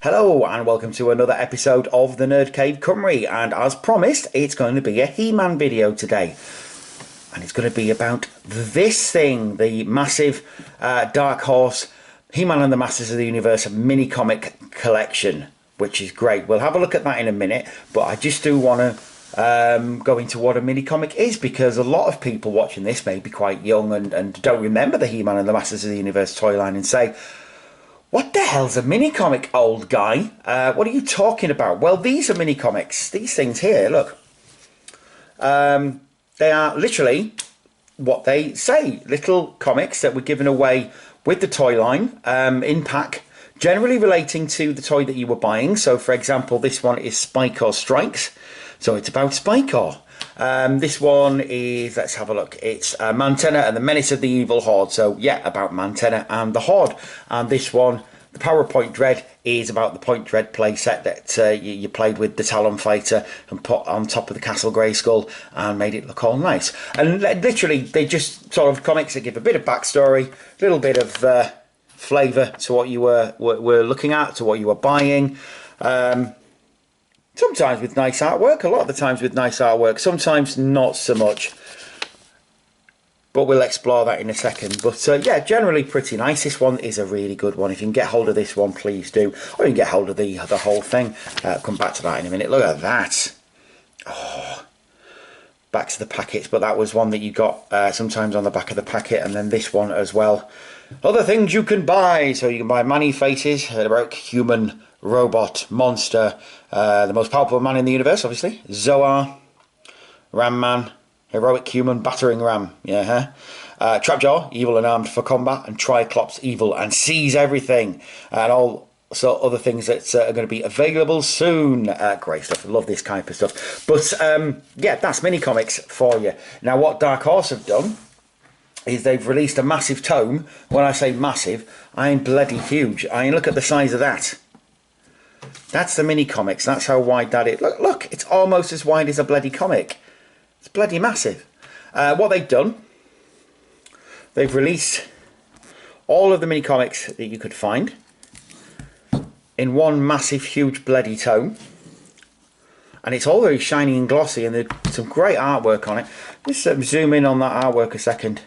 Hello and welcome to another episode of the Nerd Cave Cymru, and as promised it's going to be a He-Man video today, and it's going to be about this thing, the massive Dark Horse He-Man and the Masters of the Universe mini-comic collection, which is great. We'll have a look at that in a minute, but I just do want to go into what a mini-comic is, because a lot of people watching this may be quite young and don't remember the He-Man and the Masters of the Universe toy line and say, what the hell's a mini-comic, old guy? What are you talking about? Well, these are mini-comics. These things here, look. They are literally what they say. Little comics that were given away with the toy line in pack, generally relating to the toy that you were buying. So, for example, this one is Spycore Strikes. So it's about Spycore. This one is, let's have a look, it's Mantenna and the Menace of the Evil Horde. So yeah, about Mantenna and the Horde. And this one, the Power Point Dread, is about the Point Dread playset that you played with the Talon Fighter and put on top of the Castle Grayskull and made it look all nice. And literally, they just sort of comics that give a bit of backstory, a little bit of flavour to what you were looking at, to what you were buying. Sometimes with nice artwork, a lot of the times with nice artwork, sometimes not so much. But we'll explore that in a second. But yeah, generally pretty nice. This one is a really good one. If you can get hold of this one, please do. Or you can get hold of the whole thing. Come back to that in a minute. Look at that. Oh, back to the packets. But that was one that you got sometimes on the back of the packet. And then this one as well. Other things you can buy. So you can buy Manny Faces, heroic human, robot, monster, the most powerful man in the universe, obviously, Zoar, Ram Man, heroic human, battering ram, yeah, Trapjaw, evil and armed for combat, and Triclops, evil and sees everything, and all so other things that are going to be available soon. Great stuff. I love this kind of stuff. But yeah, that's mini comics for you. Now, what Dark Horse have done is they've released a massive tome. When I say massive, I mean bloody huge. I mean, look at the size of that. That's the mini comics. That's how wide that is. Look, it's almost as wide as a bloody comic. It's bloody massive. What they've done, they've released all of the mini comics that you could find in one massive, huge bloody tome, and it's all very shiny and glossy, and there's some great artwork on it. Just zoom in on that artwork a second.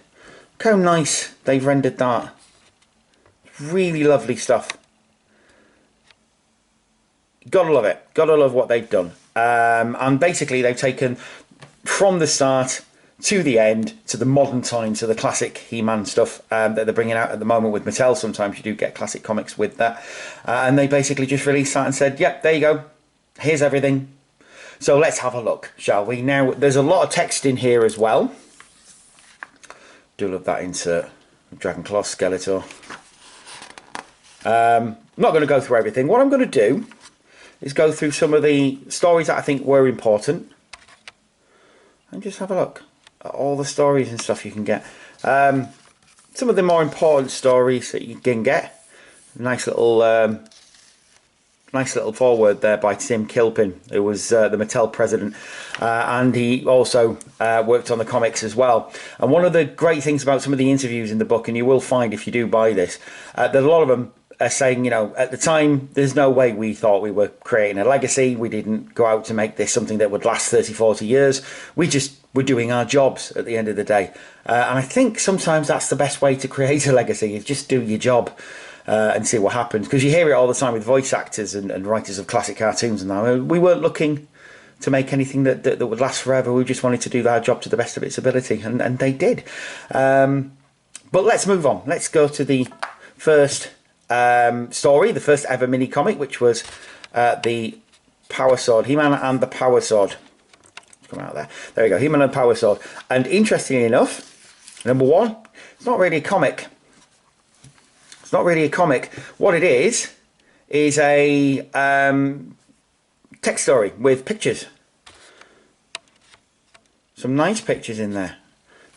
Look how nice they've rendered that. Really lovely stuff. Gotta love it. Gotta love what they've done. And basically they've taken from the start to the end, to the modern time, to the classic He-Man stuff that they're bringing out at the moment with Mattel. Sometimes you do get classic comics with that. And they basically just released that and said, yep, there you go. Here's everything. So let's have a look, shall we? Now, there's a lot of text in here as well. Do love that insert. Dragonclaw, Skeletor. I'm not going to go through everything. What I'm going to do is go through some of the stories that I think were important, and just have a look at all the stories and stuff you can get. Some of the more important stories that you can get. Nice little foreword there by Tim Kilpin, who was the Mattel president, and he also worked on the comics as well. And one of the great things about some of the interviews in the book, and you will find if you do buy this, that a lot of them are saying, you know, at the time, there's no way we thought we were creating a legacy. We didn't go out to make this something that would last 30, 40 years. We just were doing our jobs at the end of the day. And I think sometimes that's the best way to create a legacy, is just do your job and see what happens. Because you hear it all the time with voice actors and writers of classic cartoons and that. We weren't looking to make anything that would last forever. We just wanted to do our job to the best of its ability, and they did. But let's move on. Let's go to the first story, the first ever mini comic, which was the Power Sword, He-Man and the Power Sword. Come out there. There we go, He-Man and the Power Sword. And interestingly enough, number one, it's not really a comic. It's not really a comic. What it is a text story with pictures. Some nice pictures in there,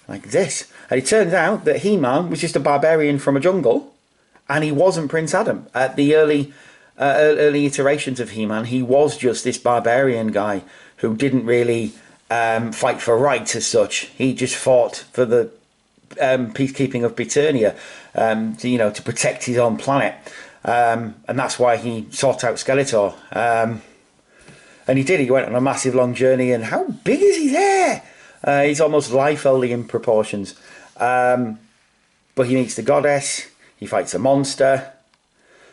like this. And it turns out that He-Man was just a barbarian from a jungle, and he wasn't Prince Adam. At the early iterations of He-Man, he was just this barbarian guy who didn't really fight for rights as such. He just fought for the peacekeeping of Britannia, to protect his own planet. and that's why he sought out Skeletor. And he did. He went on a massive long journey, and how big is he there? He's almost Liefeldian proportions. But he meets the goddess. He fights a monster.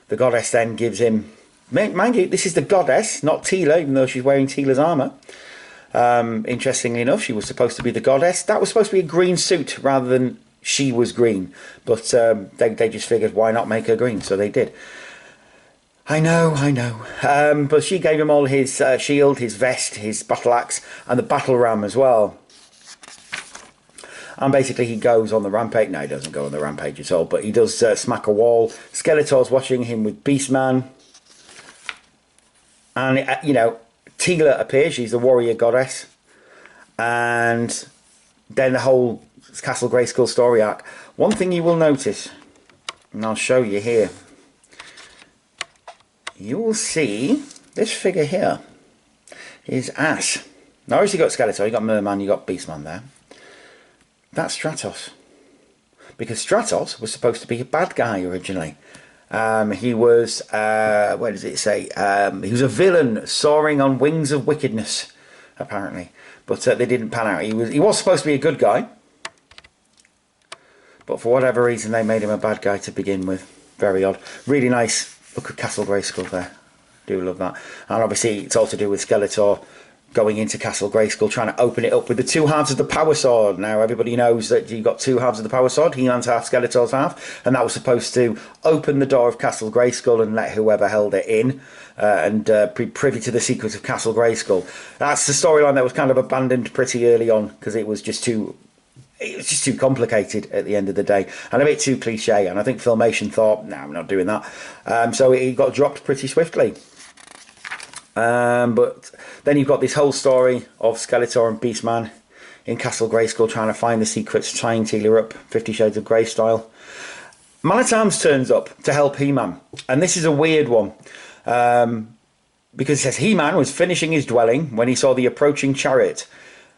The goddess then gives him... Mind you, this is the goddess, not Teela, even though she's wearing Teela's armour. Interestingly enough, she was supposed to be the goddess. That was supposed to be a green suit rather than she was green. But they just figured, why not make her green? So they did. I know. But she gave him all his shield, his vest, his battle axe, and the battle ram as well. And basically he goes on the rampage. No, he doesn't go on the rampage at all, but he does smack a wall. Skeletor's watching him with Beastman. And, you know, Teela appears. She's the warrior goddess. And then the whole Castle Grayskull story arc. One thing you will notice, and I'll show you here. You will see this figure here is Ash. Now, obviously you got Skeletor, you got Merman, you got Beastman there. That's Stratos. Because Stratos was supposed to be a bad guy originally. He was, where does it say? He was a villain soaring on wings of wickedness, apparently. But they didn't pan out. He was supposed to be a good guy. But for whatever reason, they made him a bad guy to begin with. Very odd. Really nice. Look at Castle Grayskull there. Do love that. And obviously, it's all to do with Skeletor going into Castle Grayskull, trying to open it up with the two halves of the power sword. Now, everybody knows that you've got two halves of the power sword. He-Man's half, Skeletor's half. And that was supposed to open the door of Castle Grayskull and let whoever held it in and be privy to the secrets of Castle Grayskull. That's the storyline that was kind of abandoned pretty early on because it was just too complicated at the end of the day and a bit too cliche. And I think Filmation thought, no, I'm not doing that. So it got dropped pretty swiftly. But then you've got this whole story of Skeletor and Beastman in Castle Grayskull trying to find the secrets, tying Teela up, 50 Shades of Grey style. Man at Arms turns up to help He-Man, and this is a weird one because it says He-Man was finishing his dwelling when he saw the approaching chariot.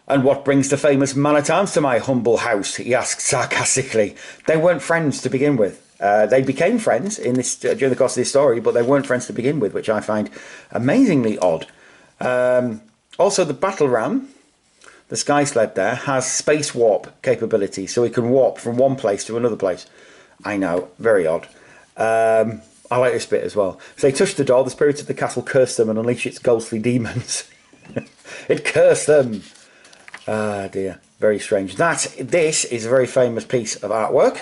And what brings the famous Man at Arms to my humble house? He asked sarcastically. They weren't friends to begin with. They became friends in this during the course of this story, but they weren't friends to begin with, which I find amazingly odd. Also, the battle ram, the sky sled there, has space warp capability, so it can warp from one place to another place. I know, very odd. I like this bit as well. So they touched the door, the spirit of the castle cursed them and unleashed its ghostly demons. It cursed them. Ah, dear. Very strange. This is a very famous piece of artwork.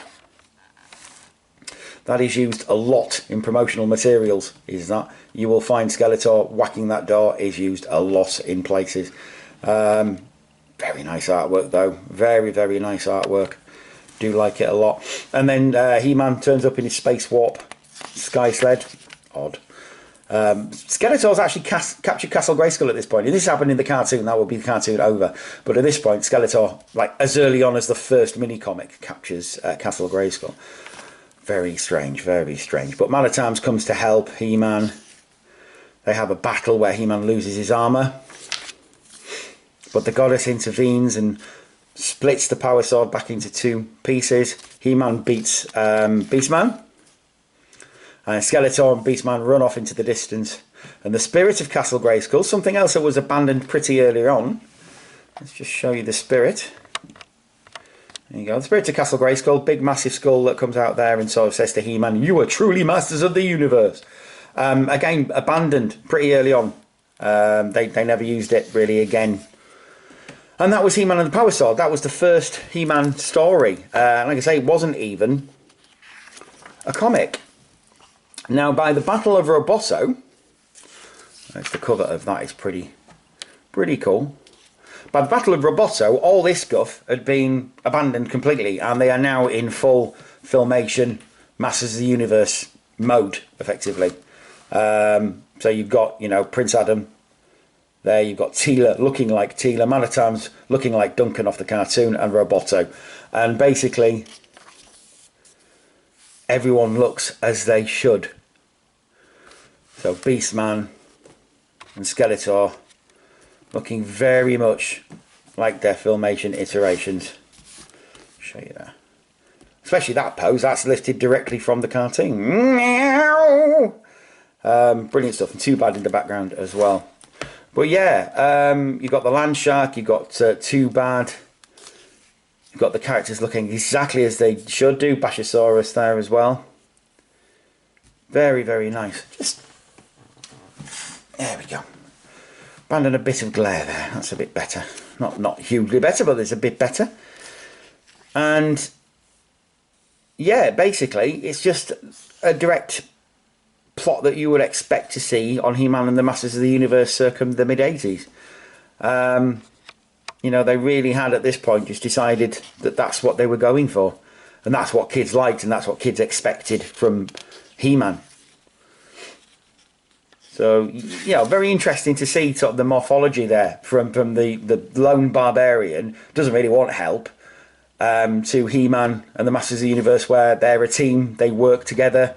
That is used a lot in promotional materials, is that. You will find Skeletor whacking that door is used a lot in places. Very nice artwork, though. Very, very nice artwork. Do like it a lot. And then He-Man turns up in his space warp sky sled. Odd. Skeletor's actually captured Castle Grayskull at this point. If this happened in the cartoon, that would be the cartoon over. But at this point, Skeletor, like as early on as the first mini-comic, captures Castle Grayskull. Very strange, very strange. But Man at Arms comes to help He-Man. They have a battle where He-Man loses his armour. But the goddess intervenes and splits the power sword back into two pieces. He-Man beats Beastman. And Skeletor and Beastman run off into the distance. And the spirit of Castle Grayskull, something else that was abandoned pretty earlier on. Let's just show you the spirit. There you go. The spirit of Castle Grayskull, big massive skull that comes out there and sort of says to He-Man, "You are truly masters of the universe." Again, abandoned pretty early on. They never used it really again. And that was He-Man and the Power Sword. That was the first He-Man story. Like I say, it wasn't even a comic. Now, by the Battle of Roboto, that's the cover of that, is pretty cool. By the Battle of Roboto, all this guff had been abandoned completely, and they are now in full Filmation Masters of the Universe mode, effectively. So you've got, you know, Prince Adam there, you've got Teela looking like Teela, Man at Arms looking like Duncan off the cartoon, and Roboto. And basically, everyone looks as they should. So Beastman and Skeletor looking very much like their Filmation iterations. Show you that. Especially that pose, that's lifted directly from the cartoon. Brilliant stuff, and Too Bad in the background as well. But yeah, you've got the Land Shark, you've got Too Bad, you've got the characters looking exactly as they should do. Bashosaurus there as well. Very, very nice. Just, there we go. Abandon a bit of glare there, that's a bit better. Not hugely better, but it's a bit better. And yeah, basically, it's just a direct plot that you would expect to see on He-Man and the Masters of the Universe circa the mid-80s. You know, they really had at this point just decided that that's what they were going for. And that's what kids liked, and that's what kids expected from He-Man. So, you know, very interesting to see sort of the morphology there from the lone barbarian, doesn't really want help, to He-Man and the Masters of the Universe, where they're a team, they work together,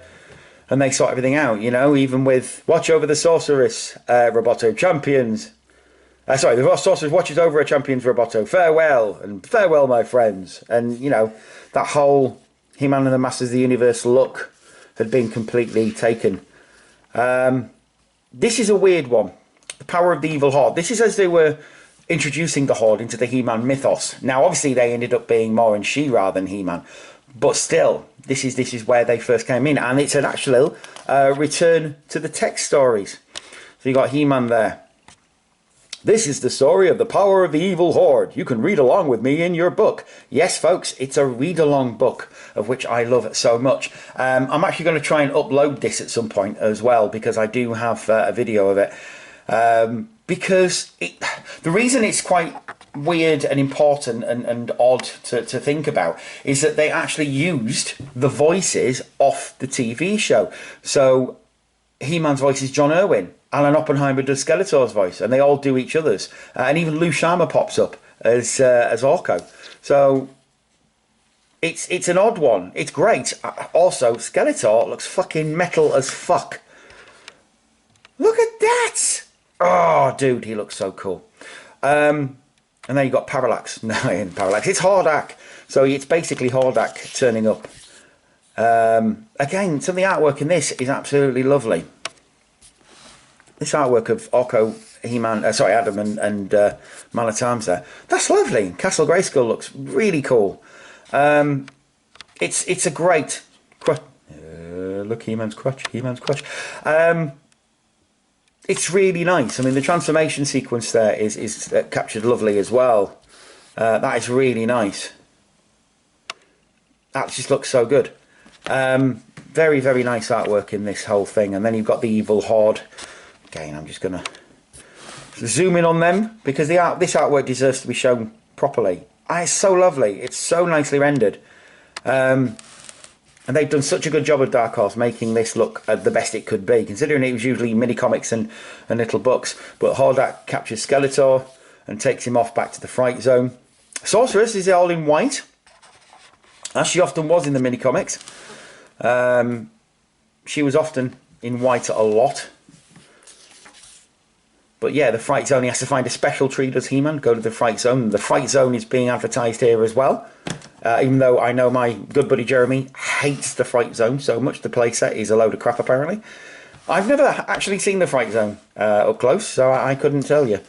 and they sort everything out, you know, even with Watch Over the Sorceress, Roboto Champions. Sorry, the Sorceress watches over a Champions Roboto. Farewell, and farewell, my friends. And, you know, that whole He-Man and the Masters of the Universe look had been completely taken. This is a weird one. The Power of the Evil Horde. This is as they were introducing the Horde into the He-Man mythos. Now, obviously, they ended up being more in She-Ra than He-Man. But still, this is where they first came in. And it's an actual return to the text stories. So you got He-Man there. This is the story of the Power of the Evil Horde. You can read along with me in your book. Yes, folks, it's a read-along book, of which I love so much. I'm actually going to try and upload this at some point as well, because I do have a video of it. Because the reason it's quite weird and important and odd to think about is that they actually used the voices off the TV show. So He-Man's voice is John Irwin. Alan Oppenheimer does Skeletor's voice, and they all do each other's. And even Lou Schama pops up as Orko. So it's an odd one. It's great. Also, Skeletor looks fucking metal as fuck. Look at that! Oh, dude, he looks so cool. And then you got Parallax. No, it ain't Parallax. It's Hordak. So it's basically Hordak turning up. Again, some of the artwork in this is absolutely lovely. This artwork of Orko, He-Man, Adam and Man at Arms there. That's lovely. Castle Grayskull looks really cool. It's a great crutch. Look, He-Man's crutch. He-Man's crutch. It's really nice. I mean, the transformation sequence there is captured lovely as well. That is really nice. That just looks so good. Very, very nice artwork in this whole thing. And then you've got the Evil Horde. Again, I'm just going to zoom in on them, because this artwork deserves to be shown properly. It's so lovely. It's so nicely rendered. And they've done such a good job of Dark Horse making this look the best it could be, considering it was usually mini-comics and little books. But Hordak captures Skeletor and takes him off back to the Fright Zone. Sorceress is all in white, as she often was in the mini-comics. She was often in white a lot. But yeah, the Fright Zone, he has to find a special tree, does He-Man, go to the Fright Zone. The Fright Zone is being advertised here as well. Even though I know my good buddy Jeremy hates the Fright Zone so much, the playset is a load of crap apparently. I've never actually seen the Fright Zone up close, so I couldn't tell you.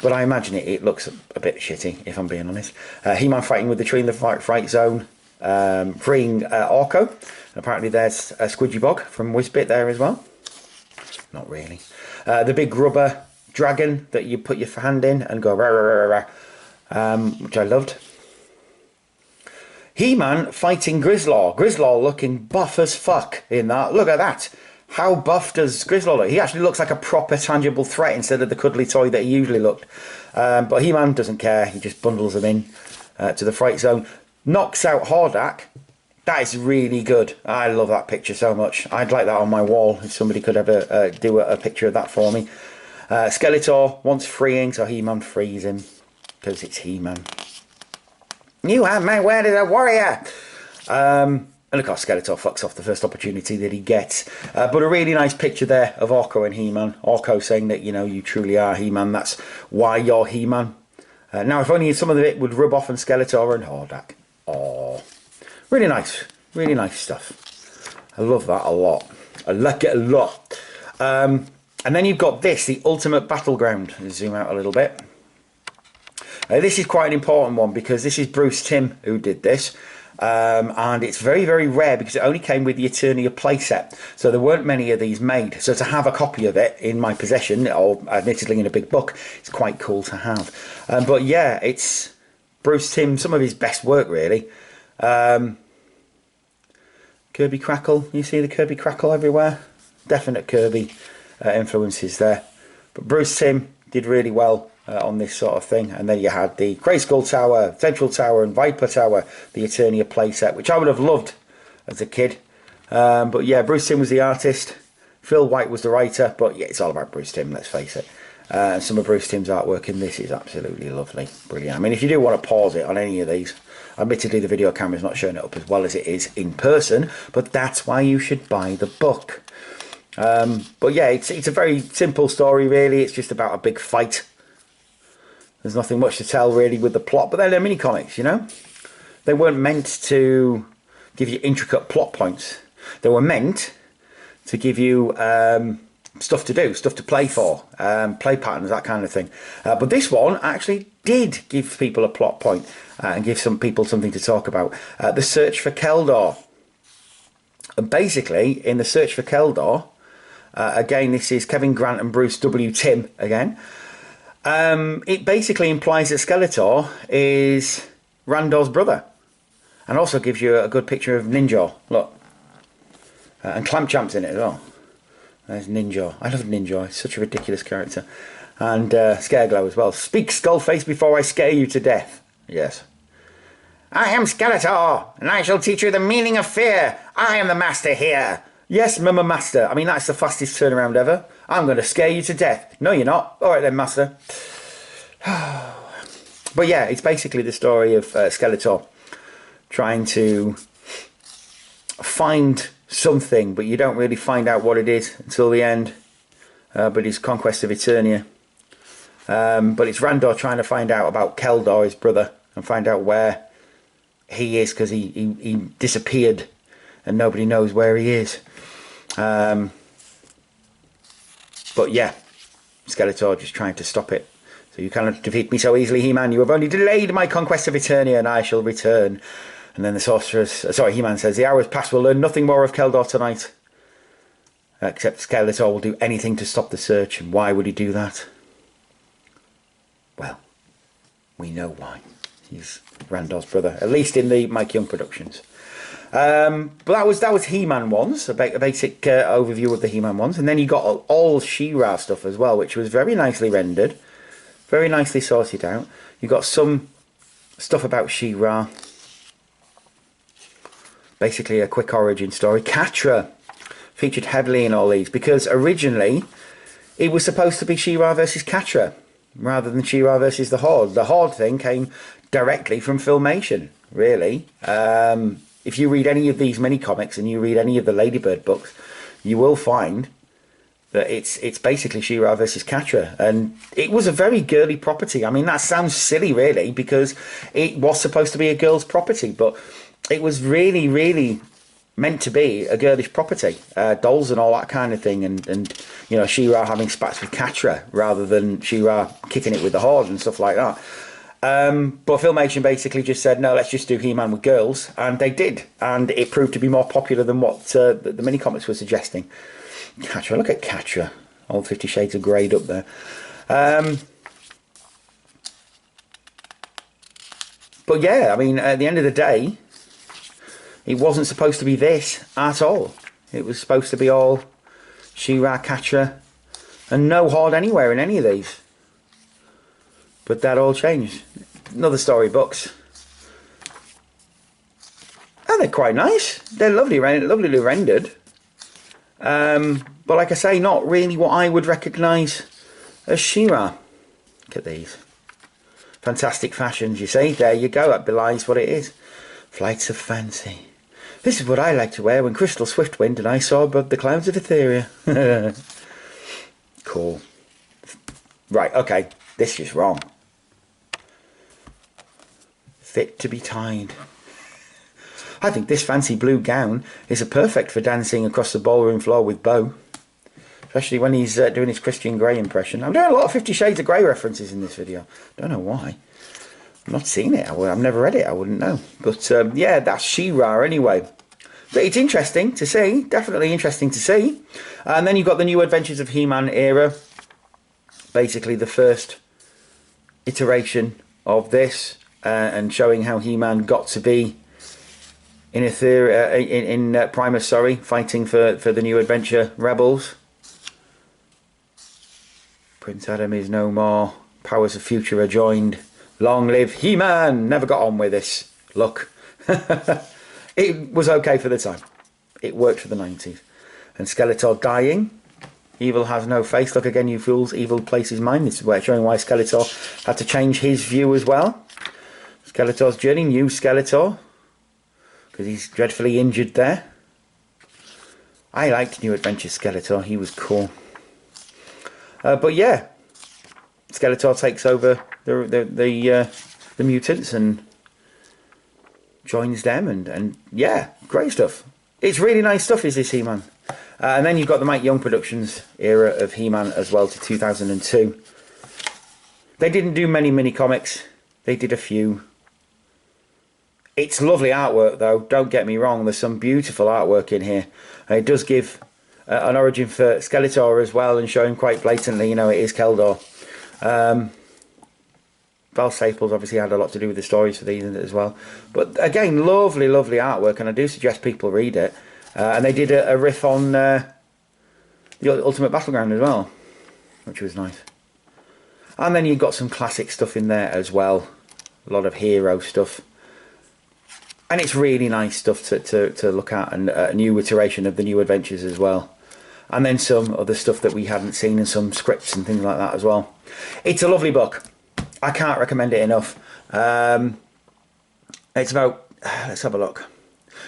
But I imagine it looks a bit shitty, if I'm being honest. He-Man fighting with the tree in the Fright Zone, freeing Orko. And apparently there's a Squidgy Bog from Whizbit there as well. Not really. The big rubber dragon that you put your hand in and go rah, rah, rah, rah, which I loved. He-Man fighting Grislaw. Grislaw looking buff as fuck in that. Look at that. How buff does Grislaw look? He actually looks like a proper tangible threat instead of the cuddly toy that he usually looked. But He-Man doesn't care. He just bundles them in to the Fright Zone. Knocks out Hordak. That is really good. I love that picture so much. I'd like that on my wall if somebody could ever do a picture of that for me. Skeletor wants freeing, so He-Man frees him because it's He-Man. You have my word as a warrior. And of course Skeletor fucks off the first opportunity that he gets. But a really nice picture there of Orko and He-Man. Orko saying that, you know, you truly are He-Man. That's why you're He-Man. Now, if only some of it would rub off on Skeletor and Hordak. Oh, really nice stuff. I love that a lot. I like it a lot. And then you've got this, the Ultimate Battleground. Zoom out a little bit. This is quite an important one because this is Bruce Timm who did this. And it's very, very rare because it only came with the Eternia playset. So there weren't many of these made. So to have a copy of it in my possession, or admittedly in a big book, it's quite cool to have. But yeah, it's Bruce Timm, some of his best work really. Kirby Crackle, you see the Kirby Crackle everywhere? Definite Kirby influences there. But Bruce Timm did really well on this sort of thing. And then you had the Grayskull Tower, Central Tower and Viper Tower, the Eternia playset, which I would have loved as a kid. But yeah, Bruce Timm was the artist, Phil White was the writer, but yeah, it's all about Bruce Timm, let's face it. Some of Bruce Timm's artwork in this is absolutely lovely, brilliant. I mean, if you do want to pause it on any of these, admittedly the video camera's not showing it up as well as it is in person, but that's why you should buy the book. But yeah, it's a very simple story really. It's just about a big fight. There's nothing much to tell really with the plot, but they're mini comics, you know. They weren't meant to give you intricate plot points. They were meant to give you stuff to do, stuff to play for, play patterns, that kind of thing. But this one actually did give people a plot point and give some people something to talk about. The search for Keldor. And basically, in the search for Keldor, again, this is Kevin Grant and Bruce W. Timm again. It basically implies that Skeletor is Randor's brother, and also gives you a good picture of Ninja. Look, and Clampchamp's in it as well. There's Ninja. I love Ninja. He's such a ridiculous character, and Scareglow as well. Speak, Skullface, before I scare you to death. Yes. I am Skeletor, and I shall teach you the meaning of fear. I am the master here. Yes, Mama Master. I mean, that's the fastest turnaround ever. I'm going to scare you to death. No, you're not. All right then, Master. But yeah, it's basically the story of Skeletor trying to find something, but you don't really find out what it is until the end. But his conquest of Eternia. But it's Randor trying to find out about Keldor, his brother, and find out where he is, because he disappeared and nobody knows where he is. But yeah, Skeletor just trying to stop it. So you cannot defeat me so easily, He-Man. You have only delayed my conquest of Eternia, and I shall return. And then the sorceress, He-Man says, the hour has passed. We'll learn nothing more of Keldor tonight. Except Skeletor will do anything to stop the search. And why would he do that? Well, we know why. He's Randor's brother, at least in the Mike Young productions. But that was He-Man ones, a basic overview of the He-Man ones, and then you got all She-Ra stuff as well, which was very nicely rendered, very nicely sorted out. You got some stuff about She-Ra, basically a quick origin story. Catra featured heavily in all these because originally it was supposed to be She-Ra versus Catra rather than She-Ra versus the Horde. The Horde thing came directly from Filmation, really. If you read any of these mini-comics and you read any of the Ladybird books, you will find that it's basically She-Ra versus Catra. And it was a very girly property. I mean, that sounds silly, really, because it was supposed to be a girl's property, but it was really, really meant to be a girlish property. Dolls and all that kind of thing, and you know, She-Ra having spats with Catra rather than She-Ra kicking it with the Horde and stuff like that. But Filmation basically just said, no, let's just do He-Man with girls, and they did, and it proved to be more popular than what the mini-comics were suggesting. Catra, look at Catra, all 50 Shades of Grey up there. But yeah, I mean, at the end of the day, it wasn't supposed to be this at all. It was supposed to be all She-Ra, Catra, and no Horde anywhere in any of these. But that all changed. Another storybooks. And they're quite nice. They're lovely, lovely rendered. But like I say, not really what I would recognise as She-Ra. Look at these. Fantastic fashions, you see. There you go. That belies what it is. Flights of fancy. This is what I like to wear when Crystal Swiftwind and I saw above the clouds of Etheria. Cool. Right, okay. This is wrong. Fit to be tied. I think this fancy blue gown is a perfect for dancing across the ballroom floor with Bo. Especially when he's doing his Christian Grey impression. I'm doing a lot of 50 Shades of Grey references in this video. Don't know why. I've not seen it. I've never read it. I wouldn't know. But yeah, that's She-Ra anyway. But it's interesting to see. Definitely interesting to see. And then you've got the New Adventures of He-Man era. Basically the first iteration of this. And showing how He-Man got to be in Primus, sorry, fighting for the New Adventure Rebels. Prince Adam is no more. Powers of Future are joined. Long live He-Man. Never got on with this look. It was okay for the time. It worked for the 90s. And Skeletor dying. Evil has no face. Look again, you fools. Evil places mine. This is showing why Skeletor had to change his view as well. Skeletor's journey. New Skeletor. Because he's dreadfully injured there. I liked New Adventure Skeletor. He was cool. But yeah, Skeletor takes over the mutants and joins them, and yeah, great stuff. It's really nice stuff, is this He-Man. And then you've got the Mike Young Productions era of He-Man as well to 2002. They didn't do many mini-comics. They did a few. It's lovely artwork though, don't get me wrong. There's some beautiful artwork in here. It does give an origin for Skeletor as well, and showing quite blatantly, you know, it is Keldor. Val Staples obviously had a lot to do with the stories for these as well. But again, lovely, lovely artwork, and I do suggest people read it. And they did a riff on the Ultimate Battleground as well, which was nice. And then you've got some classic stuff in there as well. A lot of hero stuff. And it's really nice stuff to look at, and a new iteration of the New Adventures as well. And then some other stuff that we hadn't seen, and some scripts and things like that as well. It's a lovely book. I can't recommend it enough. It's about, let's have a look.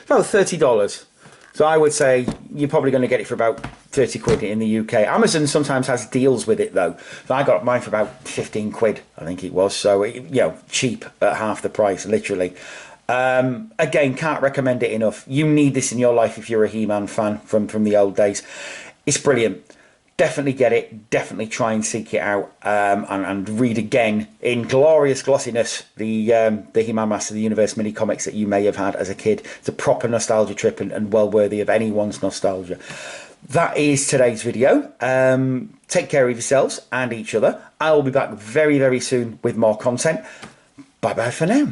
It's about $30. So I would say you're probably going to get it for about 30 quid in the UK. Amazon sometimes has deals with it though. So I got mine for about 15 quid, I think it was. So, you know, cheap at half the price, literally. Again, can't recommend it enough. You need this in your life if you're a He-Man fan from the old days. It's brilliant. Definitely get it. Definitely try and seek it out, and read again in glorious glossiness the He-Man Master of the Universe mini comics that you may have had as a kid. It's a proper nostalgia trip, and well worthy of anyone's nostalgia. That is today's video. Take care of yourselves and each other. I will be back very, very soon with more content. Bye bye for now.